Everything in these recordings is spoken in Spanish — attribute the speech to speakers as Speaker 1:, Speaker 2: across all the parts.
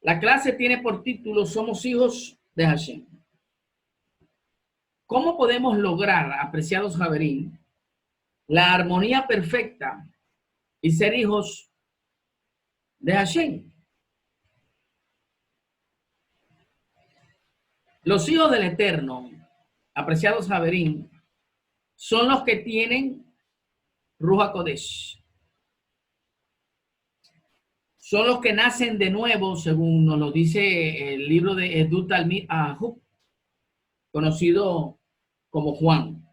Speaker 1: La clase tiene por título Somos hijos de Hashem. ¿Cómo podemos lograr, apreciados Javerín, la armonía perfecta y ser hijos de Hashem? Los hijos del Eterno, apreciados Javerín, son los que tienen Ruach Kodesh. Son los que nacen de nuevo, según nos lo dice el libro de Edut Talmid Ahub, conocido como Juan.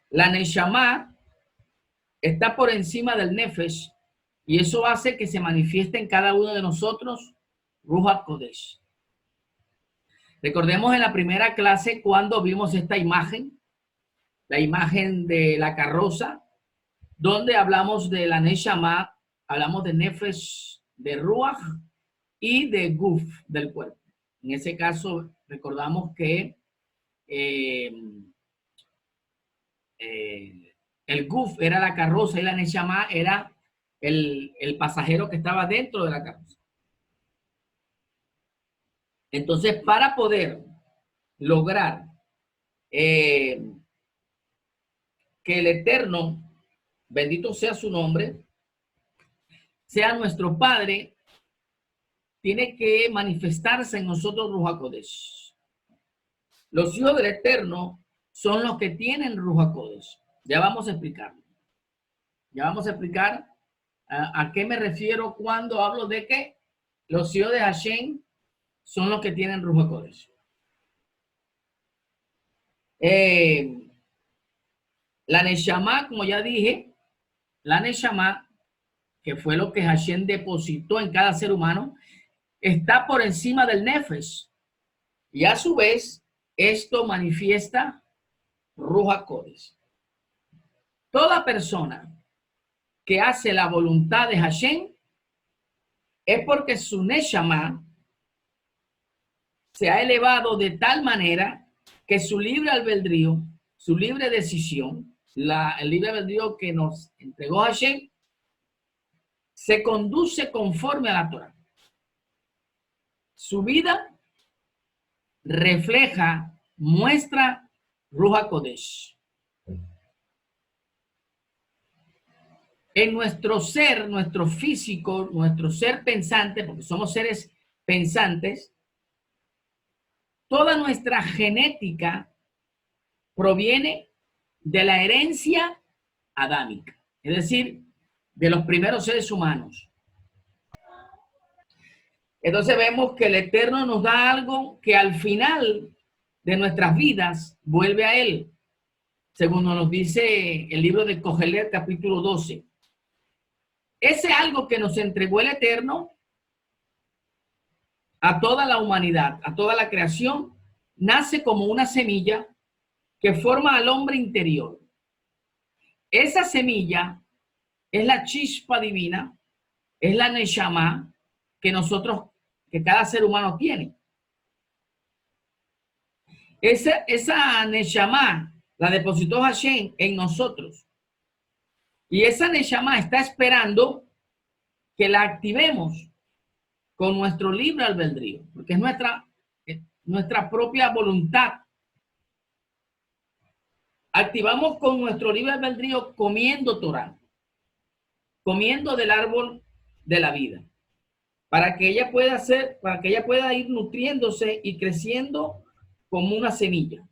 Speaker 1: La Neshama está por encima del Nefesh y eso hace que se manifieste en cada uno de nosotros Ruach Kodesh. Recordemos en la primera clase cuando vimos esta imagen, la imagen de la carroza, donde hablamos de la Neshama, hablamos de Nefesh, de Ruach y de Guf, del cuerpo. En ese caso recordamos que el Guf era la carroza y la Neshama era el pasajero que estaba dentro de la carroza. Entonces, para poder lograr que el Eterno, bendito sea su nombre, sea nuestro Padre, tiene que manifestarse en nosotros Ruach Kodesh. Los hijos del Eterno son los que tienen Ruach Kodesh. Ya vamos a explicarlo. Ya vamos a explicar a qué me refiero cuando hablo de que los hijos de Hashem son los que tienen Ruach Kodesh. La Neshama, como ya dije, la Neshama, que fue lo que Hashem depositó en cada ser humano, está por encima del Nefesh. Y a su vez, esto manifiesta Ruach Kodesh. Toda persona que hace la voluntad de Hashem es porque su Neshama se ha elevado de tal manera que su libre albedrío, su libre decisión, el libre albedrío que nos entregó Hashem, se conduce conforme a la Torah. Su vida refleja, muestra Ruach Kodesh. En nuestro ser, nuestro físico, nuestro ser pensante, porque somos seres pensantes, toda nuestra genética proviene de la herencia adámica, es decir, de los primeros seres humanos. Entonces vemos que el Eterno nos da algo que al final de nuestras vidas vuelve a Él, según nos dice el libro de Kohelet, capítulo 12. Ese algo que nos entregó el Eterno a toda la humanidad, a toda la creación, nace como una semilla que forma al hombre interior. Esa semilla es la chispa divina, es la Neshama que cada ser humano tiene. Esa Neshama la depositó Hashem en nosotros. Y esa Neshama está esperando que la activemos con nuestro libre albedrío, porque es nuestra propia voluntad. Activamos con nuestro libre albedrío comiendo Torah, comiendo del árbol de la vida, para que ella pueda ir nutriéndose y creciendo como una semilla.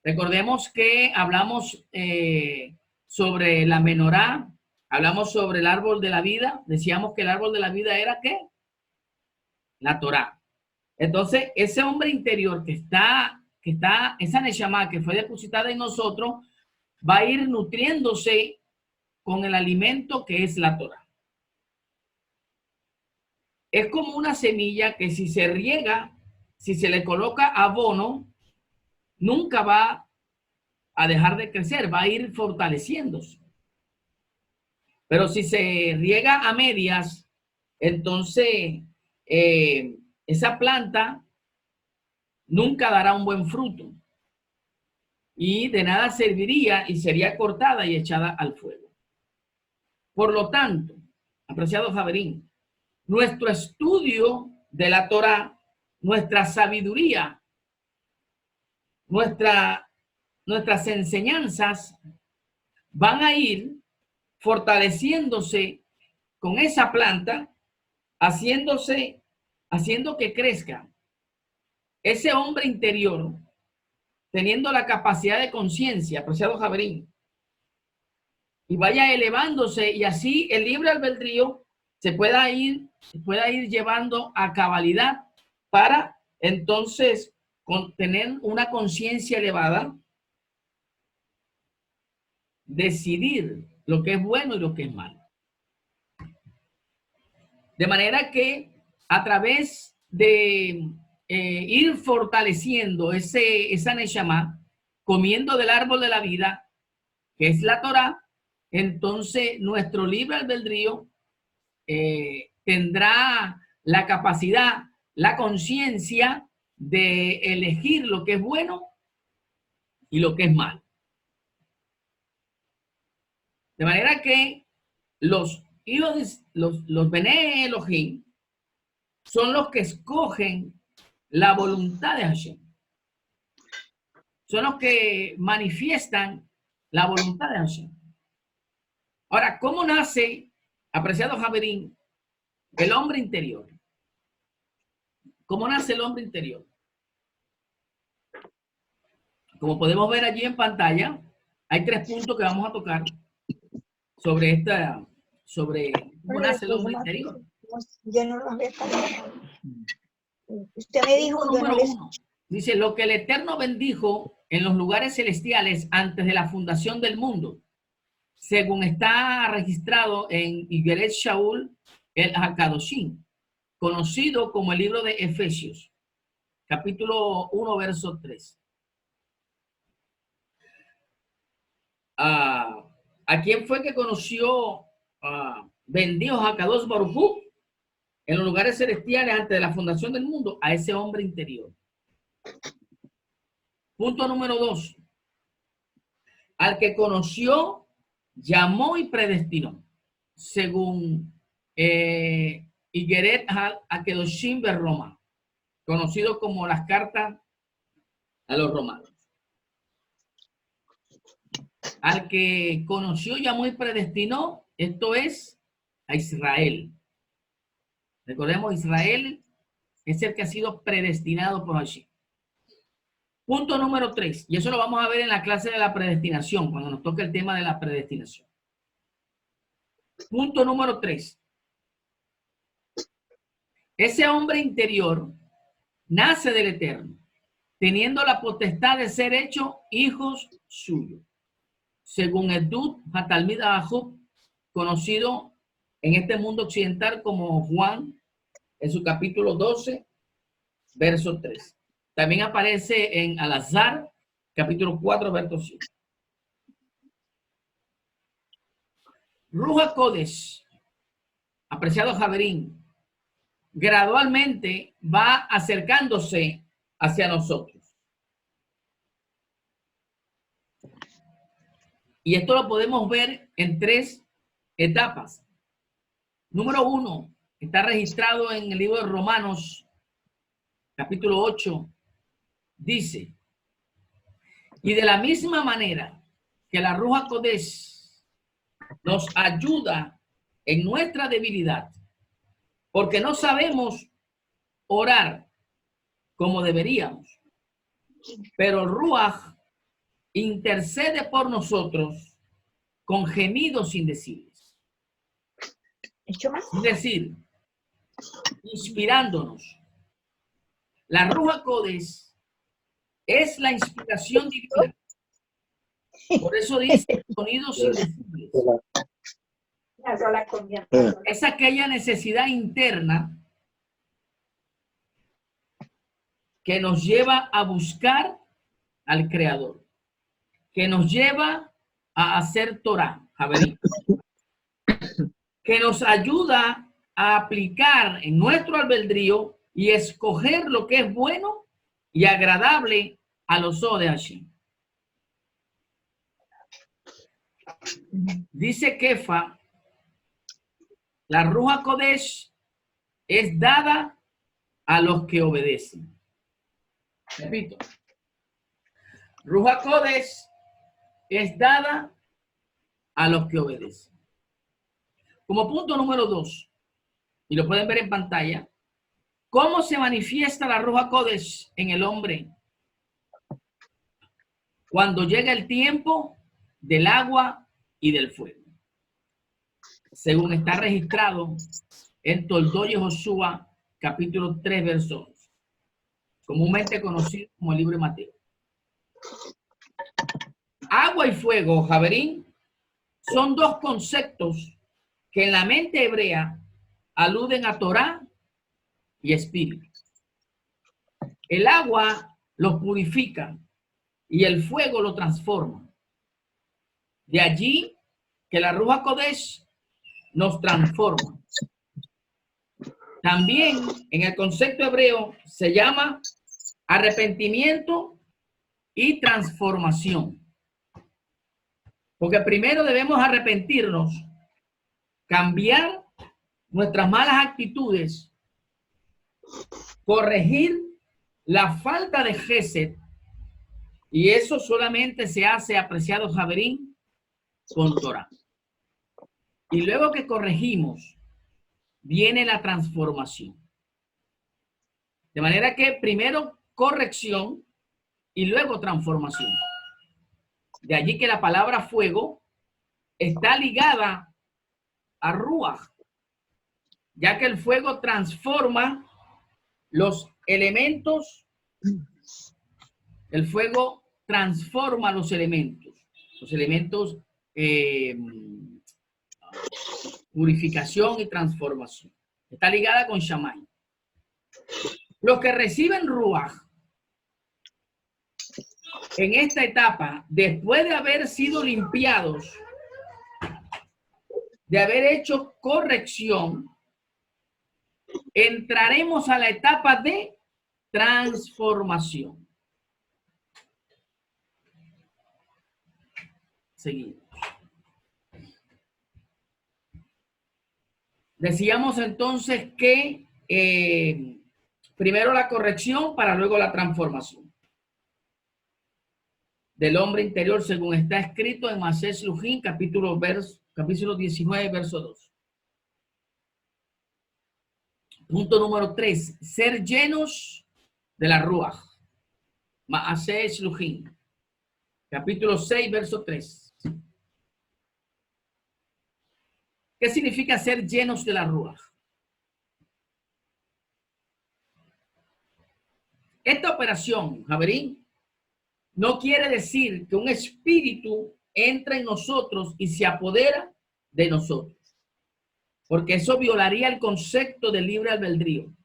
Speaker 1: Recordemos que hablamos sobre la menorá, hablamos sobre el árbol de la vida, decíamos que el árbol de la vida era ¿qué? La Torá. Entonces, ese hombre interior que está, esa Neshama que fue depositada en nosotros, va a ir nutriéndose con el alimento que es la Torá. Es como una semilla que si se riega, si se le coloca abono, nunca va a dejar de crecer, va a ir fortaleciéndose. Pero si se riega a medias, entonces esa planta nunca dará un buen fruto y de nada serviría y sería cortada y echada al fuego. Por lo tanto, apreciado Javerín, nuestro estudio de la Torá, nuestra sabiduría, nuestras enseñanzas van a ir fortaleciéndose con esa planta, haciendo que crezca ese hombre interior, teniendo la capacidad de conciencia, apreciado Javerín, y vaya elevándose, y así el libre albedrío se pueda ir llevando a cabalidad para entonces tener una conciencia elevada, decidir lo que es bueno y lo que es malo. De manera que a través de ir fortaleciendo esa neshama, comiendo del árbol de la vida, que es la Torá, entonces nuestro libre albedrío tendrá la capacidad, la conciencia de elegir lo que es bueno y lo que es malo. De manera que los hijos, los Bene Elohim, son los que escogen la voluntad de Hashem. Son los que manifiestan la voluntad de Hashem. Ahora, ¿cómo nace, apreciado Javerín, el hombre interior? ¿Cómo nace el hombre interior? Como podemos ver allí en pantalla, hay 3 puntos que vamos a tocar sobre cómo nace el hombre interior.
Speaker 2: Yo no lo había calentado. Usted me dijo, yo no les...
Speaker 1: 1. Dice, lo que el Eterno bendijo en los lugares celestiales antes de la fundación del mundo, según está registrado en Igeret Shaul el Hakadoshim, conocido como el libro de Efesios, capítulo 1, verso 3. ¿A quién fue que conoció, bendijo Hakadosh Baruj Hu en los lugares celestiales antes de la fundación del mundo? A ese hombre interior. Punto número 2. Al que conoció, llamó y predestinó, según Igeret HaKedoshim Berroma, conocido como las cartas a los romanos. Al que conoció, llamó y predestinó, esto es a Israel. Recordemos, Israel es el que ha sido predestinado por Hashem. Punto número 3, y eso lo vamos a ver en la clase de la predestinación, cuando nos toque el tema de la predestinación. Punto número 3. Ese hombre interior nace del Eterno, teniendo la potestad de ser hecho hijos suyos, según Edut Hatalmid Ahub, conocido en este mundo occidental como Juan, en su capítulo 12, verso 3. También aparece en Al-Azhar, capítulo 4, verso 7. Ruach Kodesh, apreciado Javerín, gradualmente va acercándose hacia nosotros. Y esto lo podemos ver en 3 etapas. Número 1, está registrado en el libro de Romanos, capítulo 8, dice, y de la misma manera que la Ruach Kodesh nos ayuda en nuestra debilidad, porque no sabemos orar como deberíamos, pero Ruach intercede por nosotros con gemidos indecibles. Es decir, inspirándonos. La Ruach Kodesh es la inspiración divina. Por eso dice sonidos indecibles. Es aquella necesidad interna que nos lleva a buscar al Creador, que nos lleva a hacer Torah, Javerín, que nos ayuda a aplicar en nuestro albedrío y escoger lo que es bueno y agradable a los ojos de Hashem. Dice Kefa, la Ruach Kodesh es dada a los que obedecen. Repito. Ruach HaKodesh es dada a los que obedecen. Como punto número 2, y lo pueden ver en pantalla, ¿cómo se manifiesta la Ruach HaKodesh en el hombre? Cuando llega el tiempo del agua y del fuego. Según está registrado en Toldot Yehoshua, capítulo 3, verso 11, comúnmente conocido como el libro de Mateo. Agua y fuego, Javerín, son dos conceptos que en la mente hebrea aluden a Torá y espíritu. El agua lo purifica y el fuego lo transforma. De allí que la Ruach HaKodesh nos transforma. También en el concepto hebreo se llama arrepentimiento y transformación. Porque primero debemos arrepentirnos, cambiar nuestras malas actitudes, corregir la falta de Gesed, y eso solamente se hace, apreciado Javerín, con Torah. Y luego que corregimos, viene la transformación. De manera que primero corrección y luego transformación. De allí que la palabra fuego está ligada a Ruach, ya que el fuego transforma los elementos. El fuego transforma los elementos purificación y transformación. Está ligada con Shammai. Los que reciben Ruach en esta etapa, después de haber sido limpiados, de haber hecho corrección, entraremos a la etapa de transformación. Seguimos. Decíamos entonces que primero la corrección para luego la transformación del hombre interior, según está escrito en Masés Lujín, capítulo 19, verso 2. Punto número 3, ser llenos de la Ruach. Masés Lujín, capítulo 6, verso 3. ¿Qué significa ser llenos de la Ruach? Esta operación, Javerín, no quiere decir que un espíritu entra en nosotros y se apodera de nosotros, porque eso violaría el concepto de libre albedrío,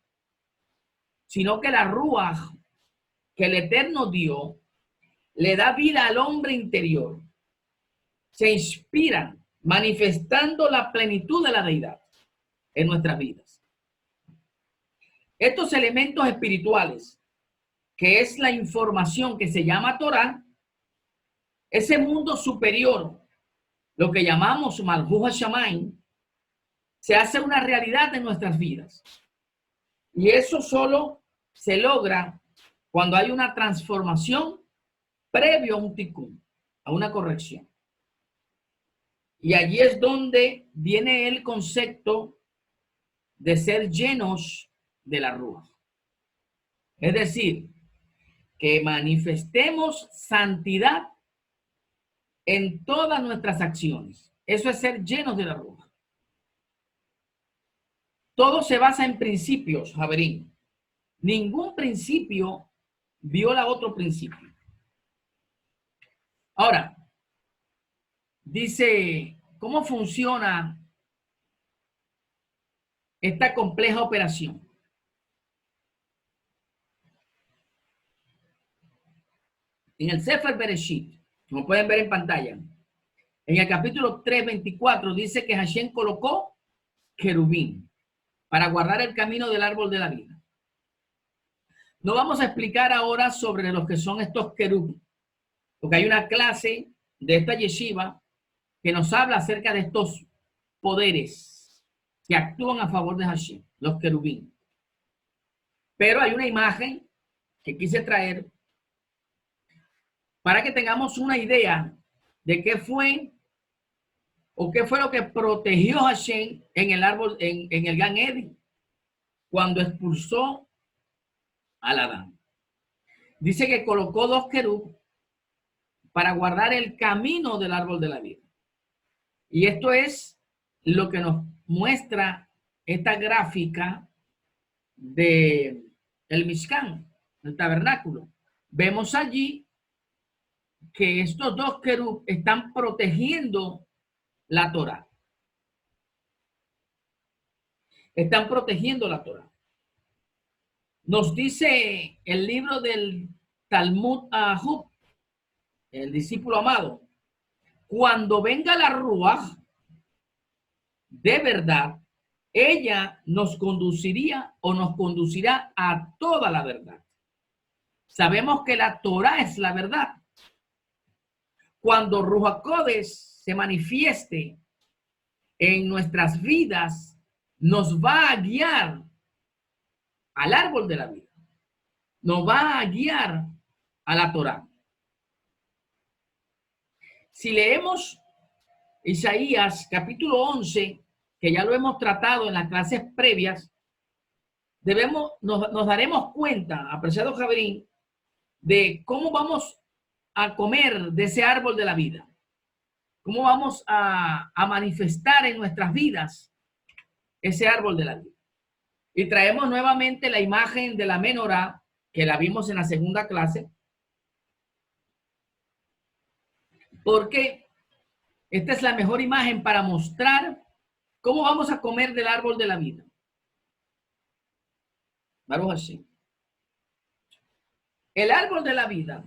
Speaker 1: sino que la Ruach que el Eterno dio le da vida al hombre interior, se inspira manifestando la plenitud de la deidad en nuestras vidas. Estos elementos espirituales, que es la información que se llama Torah, ese mundo superior, lo que llamamos Malhut HaShamayim, se hace una realidad en nuestras vidas. Y eso solo se logra cuando hay una transformación previo a un tikkun, a una corrección. Y allí es donde viene el concepto de ser llenos de la Ruach. Es decir, que manifestemos santidad en todas nuestras acciones. Eso es ser llenos de la Ruach. Todo se basa en principios, Javerín. Ningún principio viola otro principio. Ahora, dice, ¿cómo funciona esta compleja operación? En el Sefer Bereshit, como pueden ver en pantalla, en el capítulo 3:24 dice que Hashem colocó querubín para guardar el camino del árbol de la vida. No vamos a explicar ahora sobre los que son estos querubín, porque hay una clase de esta yeshiva que nos habla acerca de estos poderes que actúan a favor de Hashem, los querubín. Pero hay una imagen que quise traer para que tengamos una idea de qué fue o qué fue lo que protegió a Hashem en el árbol, en el Gan Eden, cuando expulsó al Adán. Dice que colocó 2 querub para guardar el camino del árbol de la vida. Y esto es lo que nos muestra esta gráfica de el Mishkan, el tabernáculo. Vemos allí que estos 2 querub están protegiendo la Torá. Están protegiendo la Torá. Nos dice el libro del Talmud Ahub, el discípulo amado, cuando venga la Ruach, de verdad, ella nos conduciría o nos conducirá a toda la verdad. Sabemos que la Torá es la verdad. Cuando Ruach HaKodesh se manifieste en nuestras vidas, nos va a guiar al árbol de la vida. Nos va a guiar a la Torá. Si leemos Isaías capítulo 11, que ya lo hemos tratado en las clases previas, nos daremos cuenta, apreciado Javerín, de cómo vamos a comer de ese árbol de la vida. Cómo vamos a manifestar en nuestras vidas ese árbol de la vida. Y traemos nuevamente la imagen de la menorá, que la vimos en la segunda clase, porque esta es la mejor imagen para mostrar cómo vamos a comer del árbol de la vida. Baruch Hashem. El árbol de la vida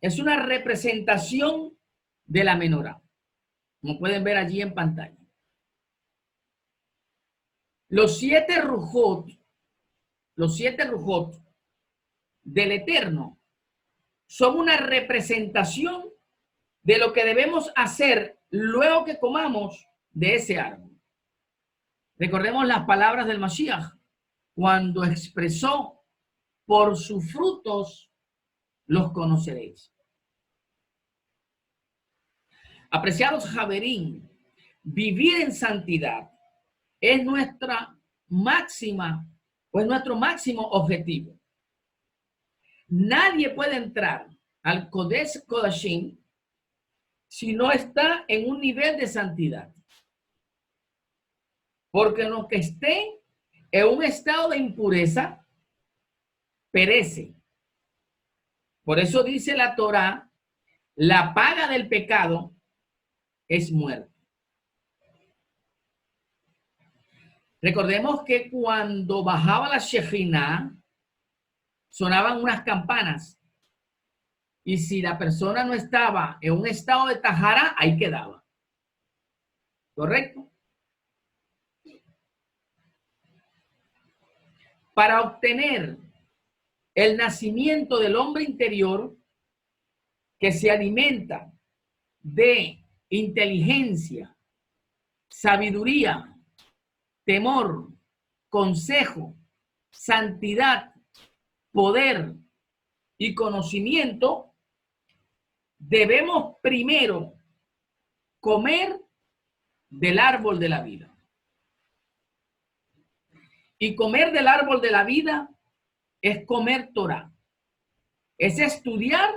Speaker 1: es una representación de la menorá, como pueden ver allí en pantalla. Los 7 rujot del Eterno son una representación de lo que debemos hacer luego que comamos de ese árbol. Recordemos las palabras del Mashiach cuando expresó: por sus frutos los conoceréis. Apreciados Javerín, vivir en santidad es nuestro máximo objetivo. Nadie puede entrar al Kodesh Kodashim si no está en un nivel de santidad. Porque lo que esté en un estado de impureza perece. Por eso dice la Torá, la paga del pecado es muerte. Recordemos que cuando bajaba la Shejina, sonaban unas campanas. Y si la persona no estaba en un estado de tajara, ahí quedaba. ¿Correcto? Para obtener el nacimiento del hombre interior que se alimenta de inteligencia, sabiduría, temor, consejo, santidad, poder y conocimiento, debemos primero comer del árbol de la vida. Y comer del árbol de la vida es comer Torah. Es estudiar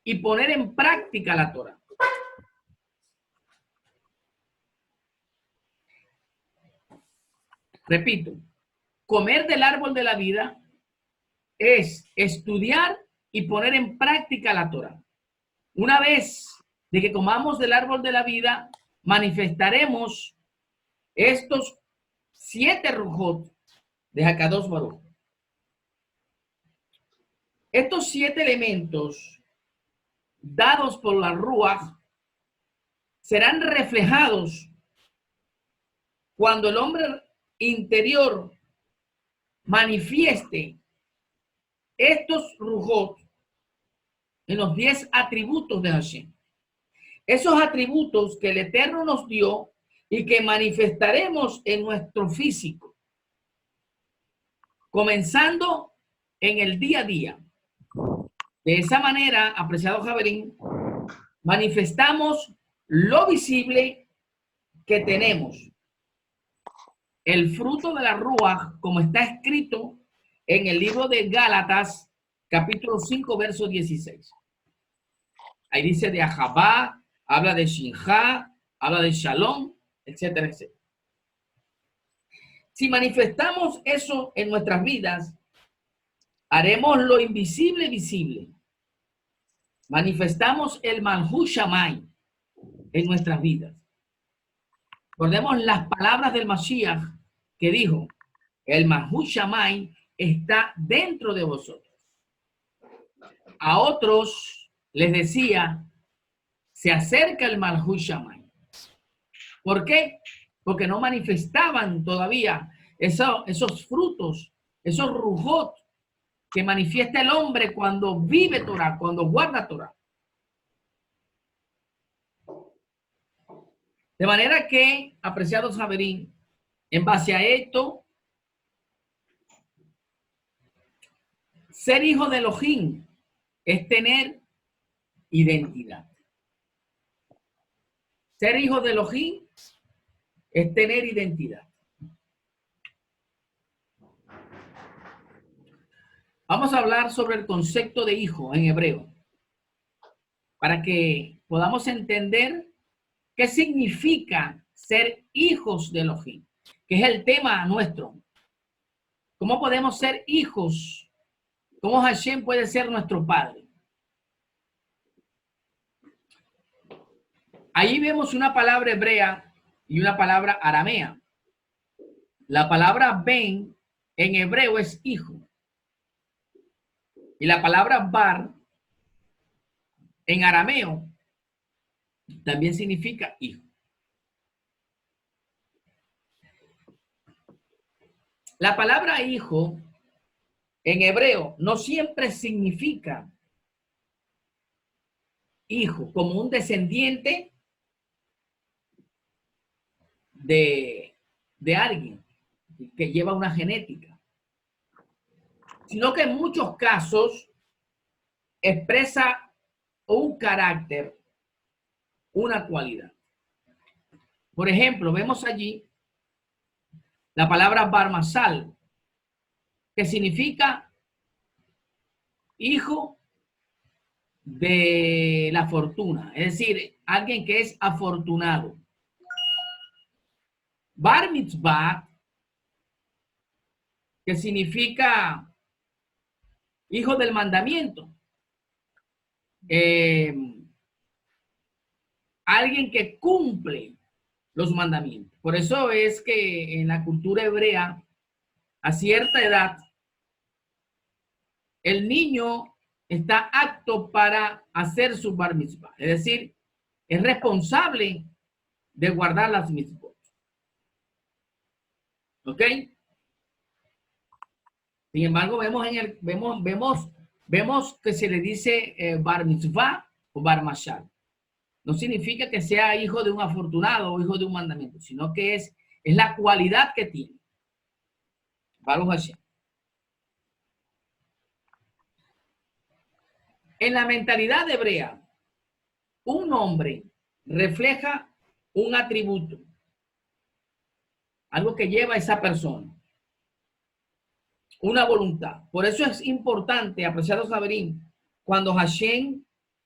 Speaker 1: y poner en práctica la Torah. Repito, comer del árbol de la vida es estudiar y poner en práctica la Torah. Una vez de que comamos del árbol de la vida, manifestaremos estos 7 rujot de Hakadosh Baruch. Estos 7 elementos dados por la Ruach serán reflejados cuando el hombre interior manifieste estos rujot en los 10 atributos de Hashem. Esos atributos que el Eterno nos dio y que manifestaremos en nuestro físico, comenzando en el día a día. De esa manera, apreciado Javerín, manifestamos lo visible que tenemos, el fruto de la Ruaj, como está escrito en el libro de Gálatas, capítulo 5, verso 16. Ahí dice de Ahabá, habla de Shinja, habla de Shalom, etcétera, etcétera. Si manifestamos eso en nuestras vidas, haremos lo invisible visible. Manifestamos el Malhut Shammai en nuestras vidas. Recordemos las palabras del Mashiach que dijo, el Malhut Shammai está dentro de vosotros. A otros les decía, se acerca el Malhut Shammai. ¿Por qué? Porque no manifestaban todavía esos frutos, esos rujot que manifiesta el hombre cuando vive Torah, cuando guarda Torah. De manera que, apreciados Javerín, en base a esto, ser hijo de Elohim es tener identidad. Ser hijo de Elohim es tener identidad. Vamos a hablar sobre el concepto de hijo en hebreo, para que podamos entender qué significa ser hijos de Elohim, que es el tema nuestro. ¿Cómo podemos ser hijos? ¿Cómo Hashem puede ser nuestro padre? Ahí vemos una palabra hebrea y una palabra aramea. La palabra ben en hebreo es hijo. Y la palabra bar en arameo también significa hijo. La palabra hijo en hebreo no siempre significa hijo como un descendiente de alguien que lleva una genética, sino que en muchos casos expresa un carácter, una cualidad. Por ejemplo, vemos allí la palabra Bar Masal, que significa hijo de la fortuna, es decir, alguien que es afortunado. Bar Mitzvah, que significa hijo del mandamiento. Alguien que cumple los mandamientos. Por eso es que en la cultura hebrea, a cierta edad, el niño está apto para hacer su bar mitzvah. Es decir, es responsable de guardar las mitzvot. ¿Ok? Sin embargo, vemos que se le dice bar mitzvah o bar mashal. No significa que sea hijo de un afortunado o hijo de un mandamiento, sino que es la cualidad que tiene. Baruch Hashem. En la mentalidad hebrea, un nombre refleja un atributo, algo que lleva a esa persona, una voluntad. Por eso es importante, apreciados Javerín, cuando Hashem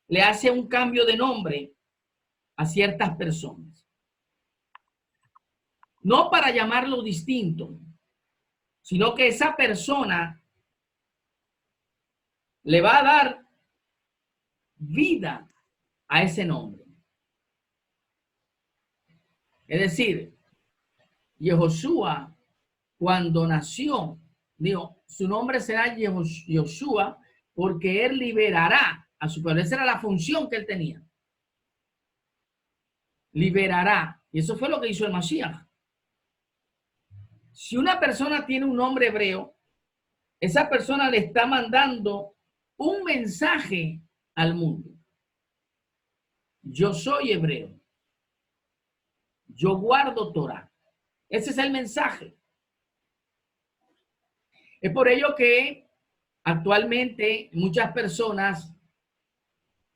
Speaker 1: le hace un cambio de nombre a ciertas personas. No para llamarlo distinto, sino que esa persona le va a dar vida a ese nombre. Es decir, Yehoshua, cuando nació, dijo, su nombre será Yehoshua porque él liberará a su pueblo. Esa era la función que él tenía. Liberará. Y eso fue lo que hizo el Mashiach. Si una persona tiene un nombre hebreo, esa persona le está mandando un mensaje al mundo. Yo soy hebreo. yo guardo Torah. Ese es el mensaje. Es por ello que actualmente muchas personas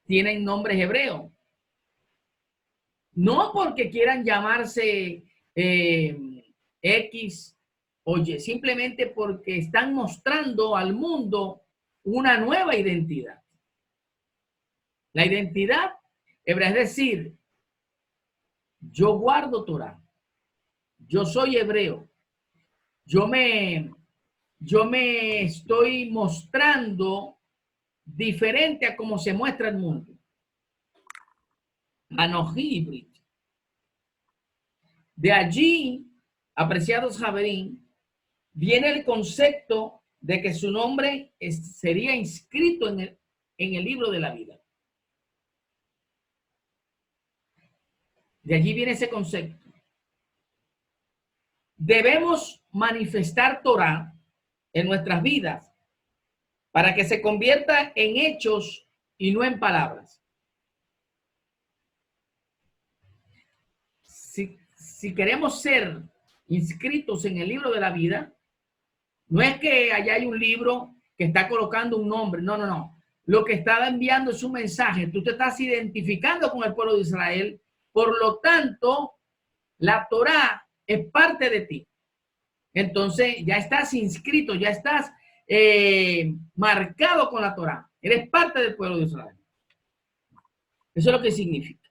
Speaker 1: tienen nombres hebreos. No porque quieran llamarse X o Y, simplemente porque están mostrando al mundo una nueva identidad. La identidad hebrea, es decir, yo guardo Torah, yo soy hebreo, yo me estoy mostrando diferente a cómo se muestra el mundo. Anoji Ibrit. De allí, apreciados Javerín, viene el concepto de que su nombre sería inscrito en el libro de la vida. De allí viene ese concepto. Debemos manifestar Torah en nuestras vidas para que se convierta en hechos y no en palabras. Si queremos ser inscritos en el libro de la vida, no es que allá hay un libro que está colocando un nombre, no, no, no. Lo que está enviando es un mensaje. Tú te estás identificando con el pueblo de Israel, por lo tanto, la Torá es parte de ti. Entonces, ya estás inscrito, ya estás marcado con la Torá. Eres parte del pueblo de Israel. Eso es lo que significa.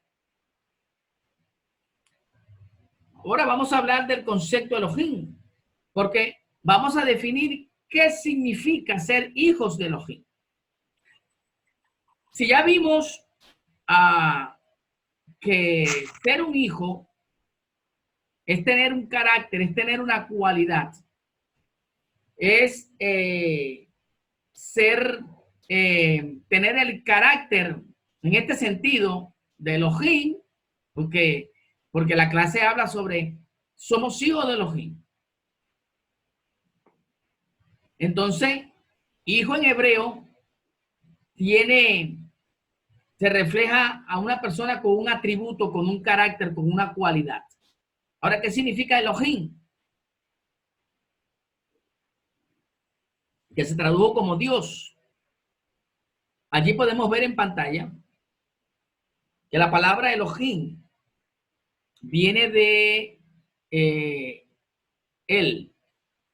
Speaker 1: Ahora vamos a hablar del concepto Elohim, porque vamos a definir qué significa ser hijos de Elohim. Si ya vimos que ser un hijo es tener un carácter, es tener una cualidad, es tener el carácter en este sentido de Elohim, porque la clase habla sobre somos hijos de Elohim. Entonces, hijo en hebreo se refleja a una persona con un atributo, con un carácter, con una cualidad. Ahora, ¿qué significa Elohim? Que se tradujo como Dios. Allí podemos ver en pantalla que la palabra Elohim viene de él,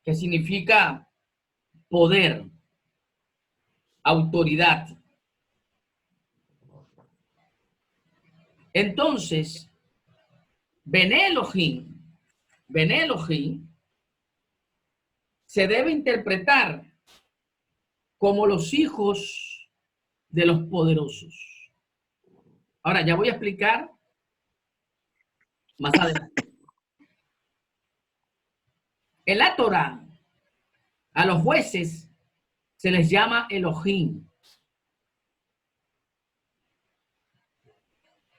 Speaker 1: que significa poder, autoridad. Entonces, Bené Elohim se debe interpretar como los hijos de los poderosos. Ahora, ya voy a explicar más adelante. En la Torá, a los jueces se les llama Elohim.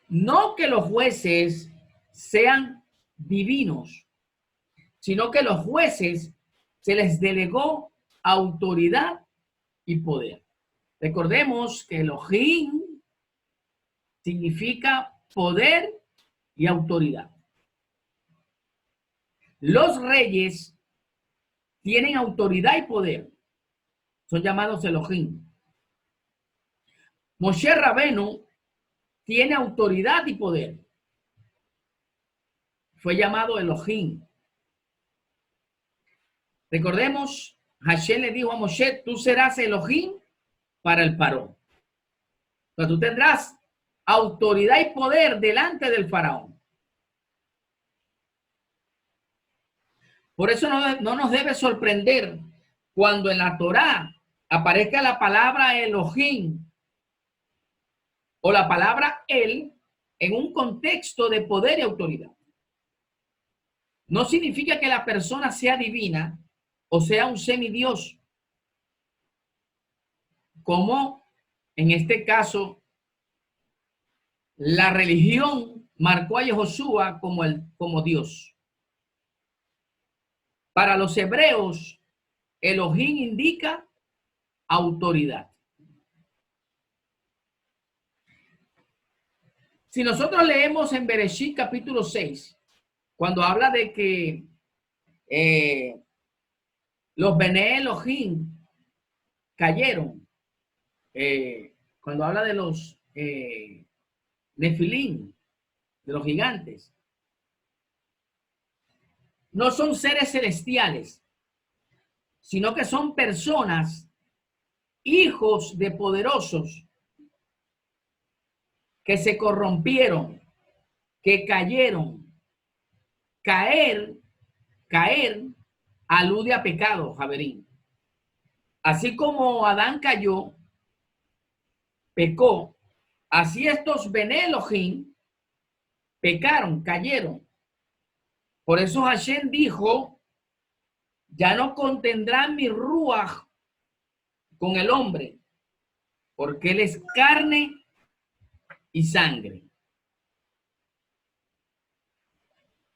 Speaker 1: No que los jueces sean divinos, sino que los jueces se les delegó autoridad y poder. Recordemos que Elohim significa poder y autoridad. Los reyes tienen autoridad y poder. Son llamados Elohim. Moshe Rabenu tiene autoridad y poder. Fue llamado Elohim. Recordemos, Hashem le dijo a Moshe, tú serás Elohim para el faraón. Entonces tú tendrás autoridad y poder delante del faraón. Por eso no nos debe sorprender cuando en la Torá aparezca la palabra Elohim o la palabra él en un contexto de poder y autoridad. No significa que la persona sea divina o sea un semidios, como en este caso la religión marcó a Yehoshua como Dios. Para los hebreos, Elohim indica autoridad. Si nosotros leemos en Bereshit capítulo 6, cuando habla de que los Bené Elohim cayeron, cuando habla de los Nefilim, de los gigantes, no son seres celestiales, sino que son personas, hijos de poderosos, que se corrompieron, que cayeron. Caer alude a pecado, Javerín. Así como Adán cayó, pecó, así estos Bené Elohim pecaron, cayeron. Por eso Hashem dijo, ya no contendrá mi ruaj con el hombre, porque él es carne y sangre.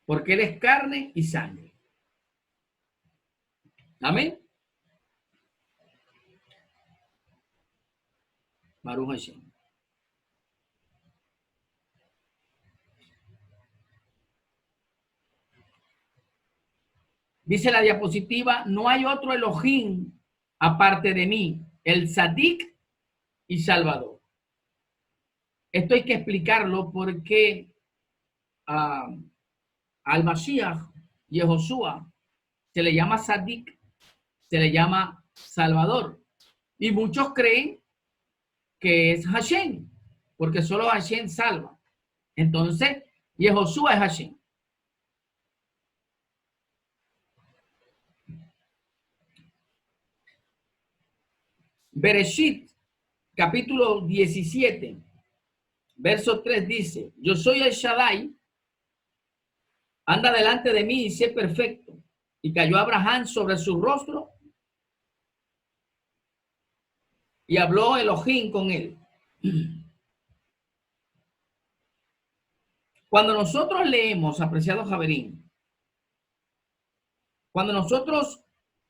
Speaker 1: Porque él es carne y sangre. Amén. Baruch Hashem. Dice la diapositiva, no hay otro Elohim aparte de mí, el Sadik y Salvador. Esto hay que explicarlo porque al Mashiach y a Josué se le llama Sadik, se le llama Salvador. Y muchos creen que es Hashem, porque solo Hashem salva. Entonces, y Josué es Hashem. Bereshit, capítulo 17, verso 3 dice, yo soy el Shaddai, anda delante de mí y sé perfecto. Y cayó Abraham sobre su rostro y habló Elohim con él. Cuando nosotros leemos, apreciado Javerín, cuando nosotros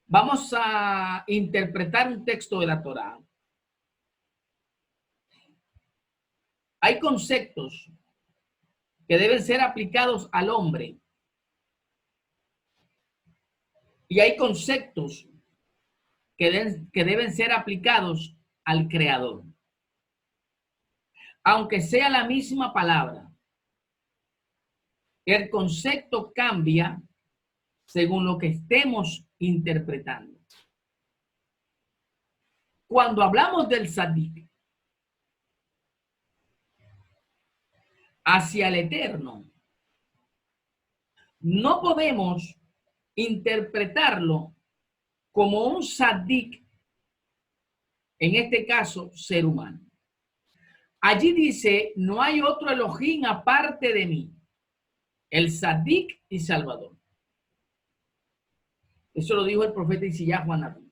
Speaker 1: vamos a interpretar un texto de la Torá, hay conceptos que deben ser aplicados al hombre y hay conceptos que deben ser aplicados al Creador. Aunque sea la misma palabra, el concepto cambia según lo que estemos interpretando. Cuando hablamos del Sadik hacia el Eterno, no podemos interpretarlo como un Sadik, en este caso, ser humano. Allí dice, no hay otro Elohim aparte de mí, el Sadik y Salvador. Eso lo dijo el profeta Isaías Juan.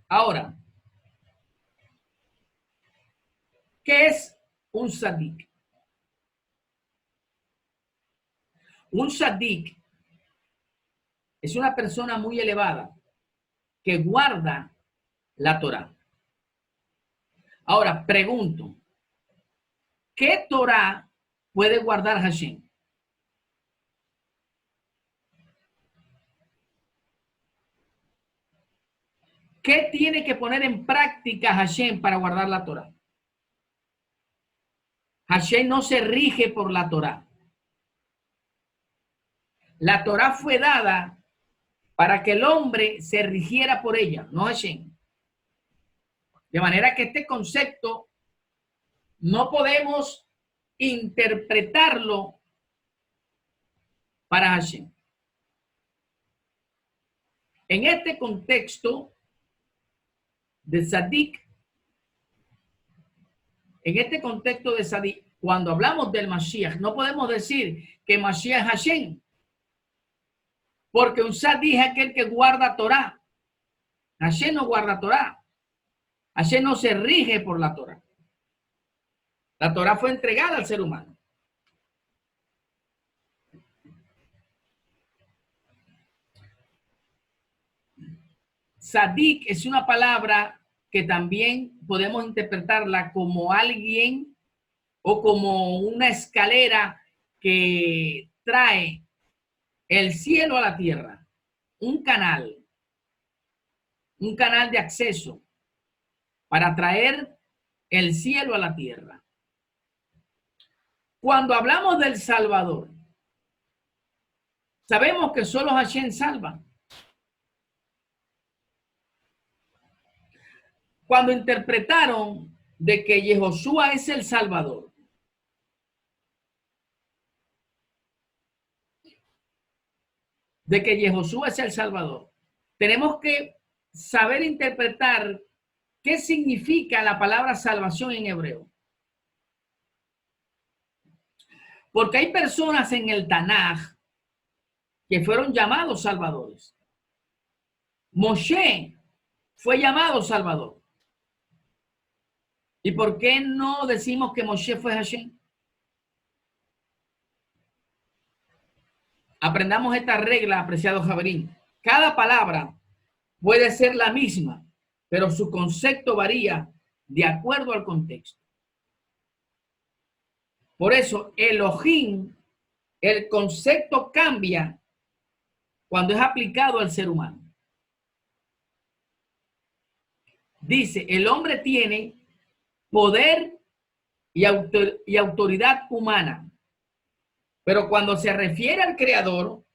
Speaker 1: Ahora, ¿qué es un Sadik? Un Sadik es una persona muy elevada que guarda la Torá. Ahora, pregunto, ¿qué Torá puede guardar Hashem? ¿Qué tiene que poner en práctica Hashem para guardar la Torá? Hashem no se rige por la Torá. La Torá fue dada para que el hombre se rigiera por ella, no Hashem. De manera que este concepto no podemos interpretarlo para Hashem. En este contexto de Sadik, cuando hablamos del Mashiach, no podemos decir que Mashiach es Hashem, porque un Sadik es aquel que guarda Torá. Hashem no guarda Torá. Hashem no se rige por la Torá. La Torá fue entregada al ser humano. Sadik es una palabra que también podemos interpretarla como alguien o como una escalera que trae el cielo a la tierra, un canal de acceso para traer el cielo a la tierra. Cuando hablamos del Salvador, sabemos que solo Hashem salva. Cuando interpretaron de que Yehoshua es el Salvador, tenemos que saber interpretar qué significa la palabra salvación en hebreo. Porque hay personas en el Tanaj que fueron llamados salvadores. Moshe fue llamado Salvador. ¿Y por qué no decimos que Moshe fue Hashem? Aprendamos esta regla, apreciado Javerín. Cada palabra puede ser la misma, pero su concepto varía de acuerdo al contexto. Por eso, Elohim, el concepto cambia cuando es aplicado al ser humano. Dice, el hombre tiene poder y autoridad humana, pero cuando se refiere al Creador,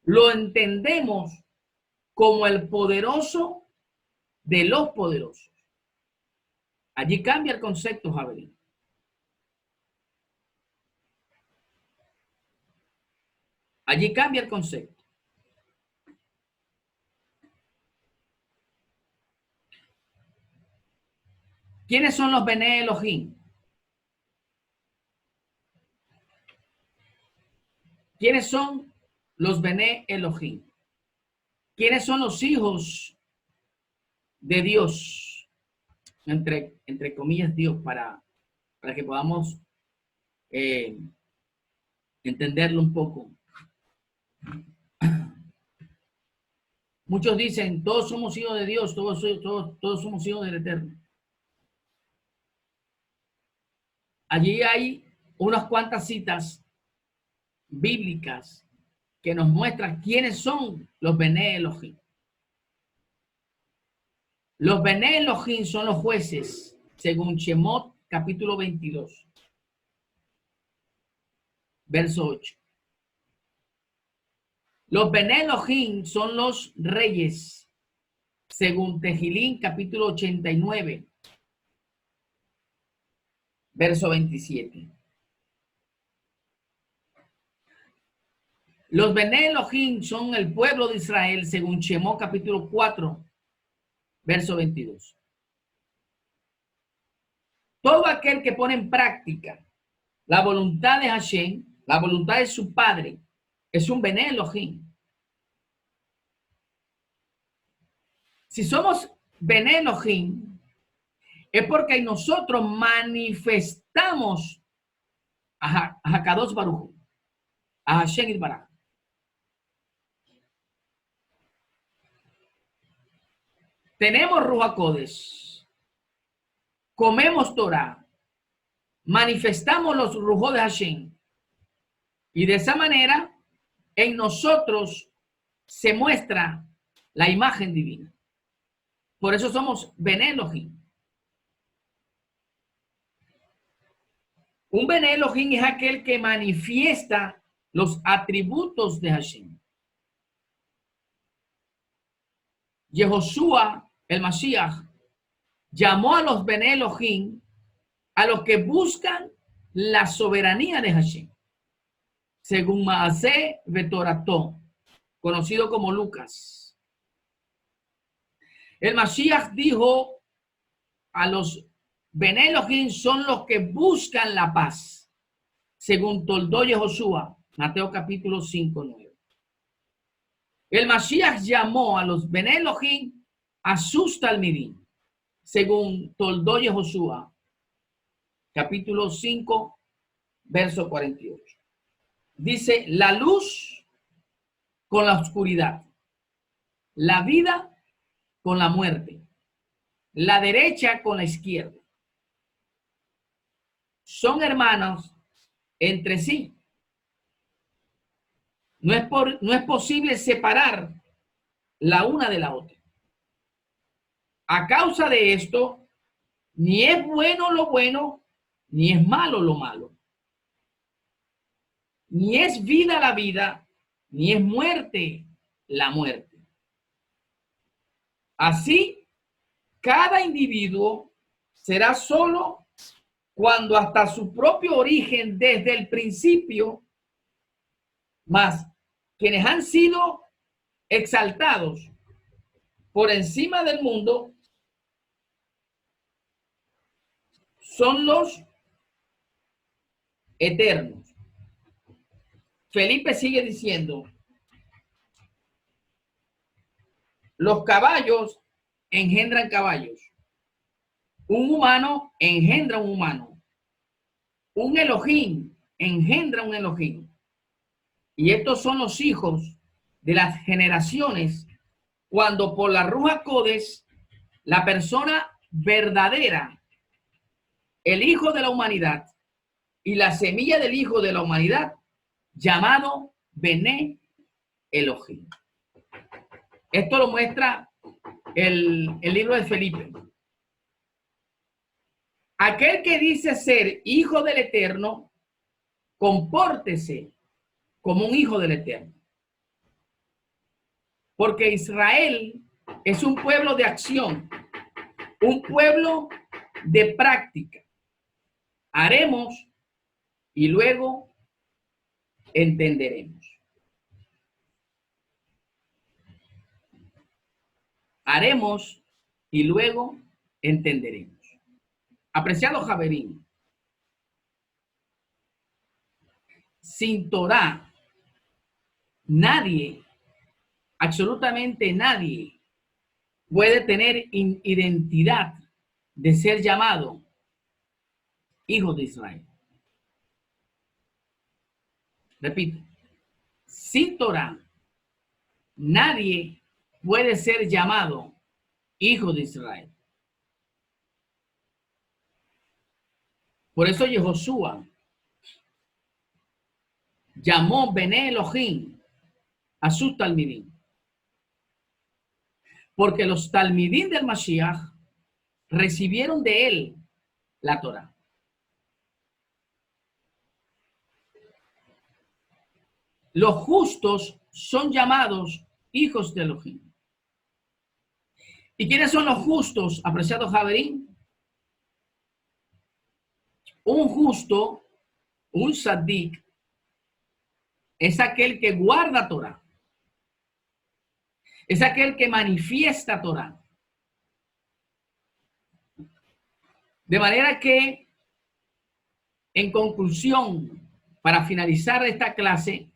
Speaker 1: lo entendemos como el poderoso de los poderosos. Allí cambia el concepto, Javier. Allí cambia el concepto. ¿Quiénes son los Bene Elohim? ¿Quiénes son los Bene Elohim? ¿Quiénes son los hijos de Dios? Entre comillas, Dios, para que podamos entenderlo un poco. Muchos dicen, todos somos hijos de Dios, todos somos hijos del Eterno. Allí hay unas cuantas citas bíblicas que nos muestran quiénes son los Bene Elohim. Los Bene Elohim son los jueces, según Shemot, capítulo 22, verso 8. Los Bene Elohim son los reyes, según Tejilín, capítulo 89, verso 27. Los Bene Elohim son el pueblo de Israel, según Shemot, capítulo 4, verso 22. Todo aquel que pone en práctica la voluntad de Hashem, la voluntad de su Padre, es un Bene Elohim. Si somos Bene Elohim, es porque nosotros manifestamos a Hakadosh Baruj Hu, a Hashem Yitbaraj. Tenemos Ruach HaKodesh, comemos Torah, manifestamos los Rujot de Hashem, y de esa manera en nosotros se muestra la imagen divina. Por eso somos Bene Elohim. Un Bene Elohim es aquel que manifiesta los atributos de Hashem. Yehoshua, el Mashiach, llamó a los Bene Elohim a los que buscan la soberanía de Hashem, según Maaseh Betorató, conocido como Lucas. El Mashiach dijo a los Bene Elohim son los que buscan la paz, según Toldó Yehoshua, Mateo capítulo 5, 9. El Mashiach llamó a los Bene Elohim Asus Talmidim, según Toldó Yehoshua, capítulo 5, verso 48. Dice, la luz con la oscuridad, la vida con la muerte, la derecha con la izquierda. Son hermanos entre sí. No es posible separar la una de la otra. A causa de esto, ni es bueno lo bueno, ni es malo lo malo. Ni es vida la vida, ni es muerte la muerte. Así, cada individuo será solo cuando hasta su propio origen desde el principio, más quienes han sido exaltados por encima del mundo son los eternos. Felipe sigue diciendo, los caballos engendran caballos, un humano engendra un humano, un Elohim engendra un Elohim. Y estos son los hijos de las generaciones cuando por la Ruach Codes, la persona verdadera, el hijo de la humanidad y la semilla del hijo de la humanidad, llamado Bené Elohim. Esto lo muestra el libro de Felipe. Aquel que dice ser hijo del Eterno, compórtese como un hijo del Eterno. Porque Israel es un pueblo de acción, un pueblo de práctica. Haremos y luego entenderemos. Haremos y luego entenderemos. Apreciado Javerín, sin Torah, nadie, absolutamente nadie, puede tener identidad de ser llamado hijo de Israel. Repito, sin Torah, nadie puede ser llamado hijo de Israel. Por eso Yehoshua llamó Bené Elohim a sus talmidín. Porque los talmidín del Mashiach recibieron de él la Torah. Los justos son llamados hijos de Elohim. ¿Y quiénes son los justos, apreciado Javerín? Un justo, un sadik, es aquel que guarda Torah. Es aquel que manifiesta Torah. De manera que, en conclusión, para finalizar esta clase,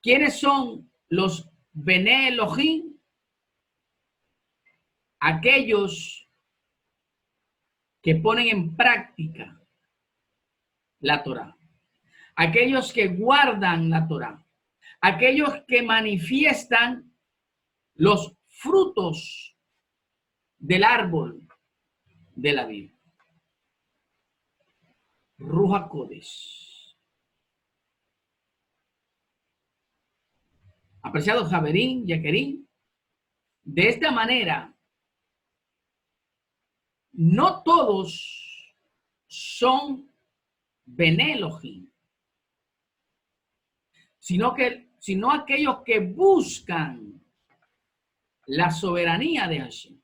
Speaker 1: ¿quiénes son los Bené Elohim? Aquellos que ponen en práctica la Torah. Aquellos que guardan la Torah. Aquellos que manifiestan los frutos del árbol de la vida. Ruach Kodesh. Apreciado Javerín, Yaquerín, de esta manera, no todos son Bené Elohim, sino aquellos que buscan la soberanía de Hashem.